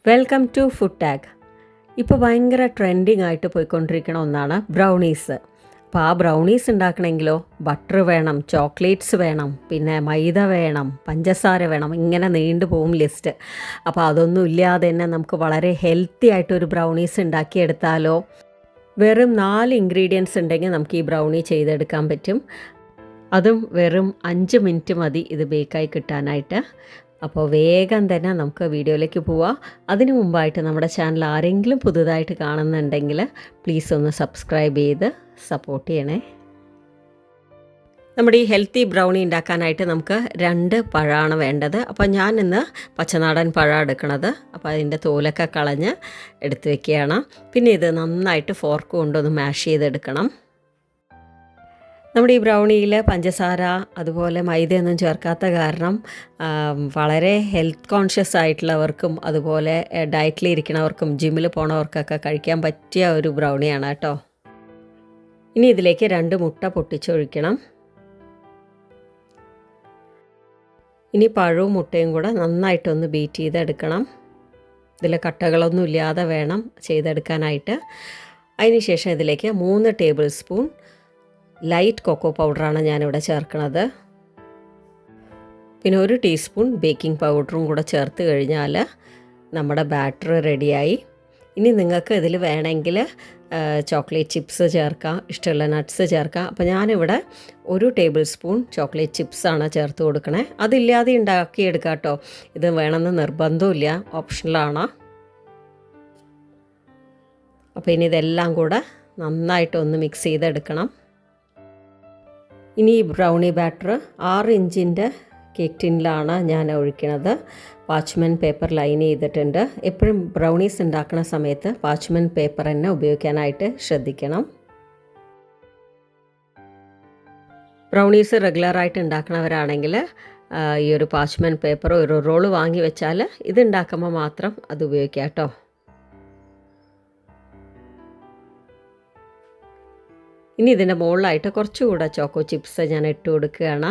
Welcome to food tag. ഇപ്പോൾ ഭയങ്കര trending ആയിട്ട് പോയിക്കൊണ്ടിരിക്കുന്ന ഒന്നാണ് ബ്രൗണീസ്. അപ്പോൾ ആ ബ്രൗണീസ് ഉണ്ടാക്കണമെങ്കിലോ ബട്ടർ വേണം, ചോക്ലേറ്റ്സ് വേണം, പിന്നെ മൈദ വേണം, പഞ്ചസാര വേണം, ഇങ്ങനെ നീണ്ടു പോകും ലിസ്റ്റ്. അപ്പോൾ അതൊന്നും ഇല്ലാതെ തന്നെ നമുക്ക് വളരെ ഹെൽത്തി ആയിട്ടൊരു ബ്രൗണീസ് ഉണ്ടാക്കിയെടുത്താലോ. വെറും 4 ഇൻഗ്രീഡിയൻസ് ഉണ്ടെങ്കിൽ നമുക്ക് ഈ ബ്രൗണി ചെയ്തെടുക്കാൻ പറ്റും. അതും വെറും 5 മിനിറ്റ് മതി ഇത് ബേക്കായി കിട്ടാനായിട്ട്. അപ്പോൾ വേഗം തന്നെ നമുക്ക് വീഡിയോയിലേക്ക് പോവാം. അതിനു മുമ്പായിട്ട് നമ്മുടെ ചാനൽ ആരെങ്കിലും പുതുതായിട്ട് കാണുന്നുണ്ടെങ്കിൽ പ്ലീസ് ഒന്ന് സബ്സ്ക്രൈബ് ചെയ്ത് സപ്പോർട്ട് ചെയ്യണേ. നമ്മുടെ ഈ ഹെൽത്തി ബ്രൗണി ഉണ്ടാക്കാനായിട്ട് നമുക്ക് 2 പഴമാണ് വേണ്ടത്. അപ്പോൾ ഞാൻ ഇന്ന് പച്ചനാടൻ പഴം എടുക്കണത്. അപ്പോൾ അതിൻ്റെ തോലൊക്കെ കളഞ്ഞ് എടുത്ത് വെക്കുകയാണ്. പിന്നെ ഇത് നന്നായിട്ട് ഫോർക്ക് കൊണ്ടൊന്ന് മാഷ് ചെയ്തെടുക്കണം. നമ്മുടെ ഈ ബ്രൗണിയിൽ പഞ്ചസാര അതുപോലെ മൈദയൊന്നും ചേർക്കാത്ത കാരണം വളരെ ഹെൽത്ത് കോൺഷ്യസ് ആയിട്ടുള്ളവർക്കും അതുപോലെ ഡയറ്റിലിരിക്കുന്നവർക്കും ജിമ്മിൽ പോണവർക്കൊക്കെ കഴിക്കാൻ പറ്റിയ ഒരു ബ്രൗണിയാണ് കേട്ടോ. ഇനി ഇതിലേക്ക് 2 മുട്ട പൊട്ടിച്ചൊഴിക്കണം. ഇനി പഴവും മുട്ടയും കൂടെ നന്നായിട്ടൊന്ന് ബീറ്റ് ചെയ്തെടുക്കണം. ഇതിൽ കട്ടകളൊന്നും ഇല്ലാതെ വേണം ചെയ്തെടുക്കാനായിട്ട്. അതിന് ശേഷം ഇതിലേക്ക് 3 ടേബിൾ സ്പൂൺ ലൈറ്റ് കൊക്കോ പൗഡറാണ് ഞാനിവിടെ ചേർക്കുന്നത്. പിന്നെ 1 ടീസ്പൂൺ ബേക്കിംഗ് പൗഡറും കൂടെ ചേർത്ത് കഴിഞ്ഞാൽ നമ്മുടെ ബാറ്റർ റെഡിയായി. ഇനി നിങ്ങൾക്ക് ഇതിൽ വേണമെങ്കിൽ ചോക്ലേറ്റ് ചിപ്സ് ചേർക്കാം, ഇഷ്ടമുള്ള നട്ട്സ് ചേർക്കാം. അപ്പോൾ ഞാനിവിടെ 1 ടേബിൾ സ്പൂൺ ചോക്ലേറ്റ് ചിപ്സാണ് ചേർത്ത് കൊടുക്കണേ. അതില്ലാതെ ഉണ്ടാക്കിയെടുക്കാം കേട്ടോ. ഇത് വേണമെന്ന് നിർബന്ധമില്ല, ഓപ്ഷണലാണ്. അപ്പോൾ ഇനി ഇതെല്ലാം കൂടെ നന്നായിട്ടൊന്ന് മിക്സ് ചെയ്തെടുക്കണം. ഇനി ഈ ബ്രൗണി ബാറ്റർ 6 ഇഞ്ചിൻ്റെ കേക്ക് ടിന്നിലാണ് ഞാൻ ഒഴിക്കുന്നത്. പാച്ച്മെൻറ്റ് പേപ്പർ ലൈൻ ചെയ്തിട്ടുണ്ട്. എപ്പോഴും ബ്രൗണീസ് ഉണ്ടാക്കുന്ന സമയത്ത് പാച്ച്മെൻറ്റ് പേപ്പർ തന്നെ ഉപയോഗിക്കാനായിട്ട് ശ്രദ്ധിക്കണം. ബ്രൗണീസ് റെഗുലറായിട്ട് ഉണ്ടാക്കുന്നവരാണെങ്കിൽ ഈ ഒരു പാച്ച്മെൻറ്റ് പേപ്പർ ഒരു റോള് വാങ്ങി വെച്ചാൽ ഇത് ഉണ്ടാക്കുമ്പോൾ മാത്രം അത് ഉപയോഗിക്കാം കേട്ടോ. ഇനി ഇതിൻ്റെ മുകളിലായിട്ട് കുറച്ചുകൂടെ ചോക്കോ ചിപ്സ് ഞാൻ ഇട്ട് കൊടുക്കുകയാണ്.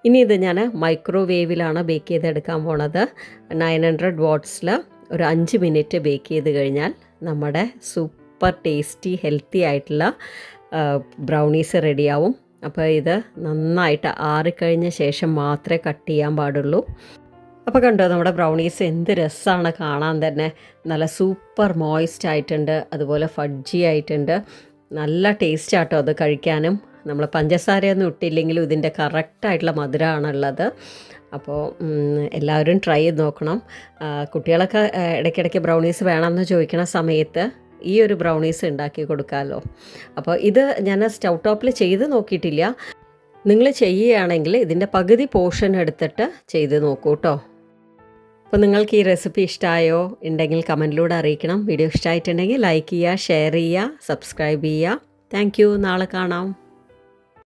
ഇനി ഇത് ഞാൻ മൈക്രോവേവിലാണ് ബേക്ക് ചെയ്തെടുക്കാൻ പോണത്. 900 വാട്ട്സിൽ ഒരു 5 മിനിറ്റ് ബേക്ക് ചെയ്ത് കഴിഞ്ഞാൽ നമ്മുടെ സൂപ്പർ ടേസ്റ്റി ഹെൽത്തി ആയിട്ടുള്ള ബ്രൗണീസ് റെഡിയാവും. അപ്പോൾ ഇത് നന്നായിട്ട് ആറിക്കഴിഞ്ഞ ശേഷം മാത്രമേ കട്ട് ചെയ്യാൻ പാടുള്ളൂ. അപ്പോൾ കണ്ടോ, നമ്മുടെ ബ്രൗണീസ് എന്ത് രസമാണ് കാണാൻ തന്നെ. നല്ല സൂപ്പർ മോയിസ്റ്റ് ആയിട്ടുണ്ട്, അതുപോലെ ഫഡ്ജി ആയിട്ടുണ്ട്. നല്ല ടേസ്റ്റ് ആട്ടോ അത് കഴിക്കാനും. നമ്മൾ പഞ്ചസാരയൊന്നും ഇട്ടില്ലെങ്കിലും ഇതിൻ്റെ കറക്റ്റായിട്ടുള്ള മധുരമാണുള്ളത്. അപ്പോൾ എല്ലാവരും ട്രൈ ചെയ്ത് നോക്കണം. കുട്ടികളൊക്കെ ഇടയ്ക്കിടയ്ക്ക് ബ്രൗണീസ് വേണമെന്ന് ചോദിക്കുന്ന സമയത്ത് ഈ ഒരു ബ്രൗണീസ് ഉണ്ടാക്കി കൊടുക്കാമല്ലോ. അപ്പോൾ ഇത് ഞാൻ സ്റ്റൗ ടോപ്പിൽ ചെയ്ത് നോക്കിയിട്ടില്ല. നിങ്ങൾ ചെയ്യുകയാണെങ്കിൽ ഇതിൻ്റെ പകുതി പോർഷൻ എടുത്തിട്ട് ചെയ്ത് നോക്കൂ കേട്ടോ. അപ്പോൾ നിങ്ങൾക്ക് ഈ റെസിപ്പി ഇഷ്ടമായോ ഉണ്ടെങ്കിൽ കമൻറ്റിലൂടെ അറിയിക്കണം. വീഡിയോ ഇഷ്ടമായിട്ടുണ്ടെങ്കിൽ ലൈക്ക് ചെയ്യുക, ഷെയർ ചെയ്യുക, സബ്സ്ക്രൈബ് ചെയ്യുക. Thank you. നാളെ കാണാം.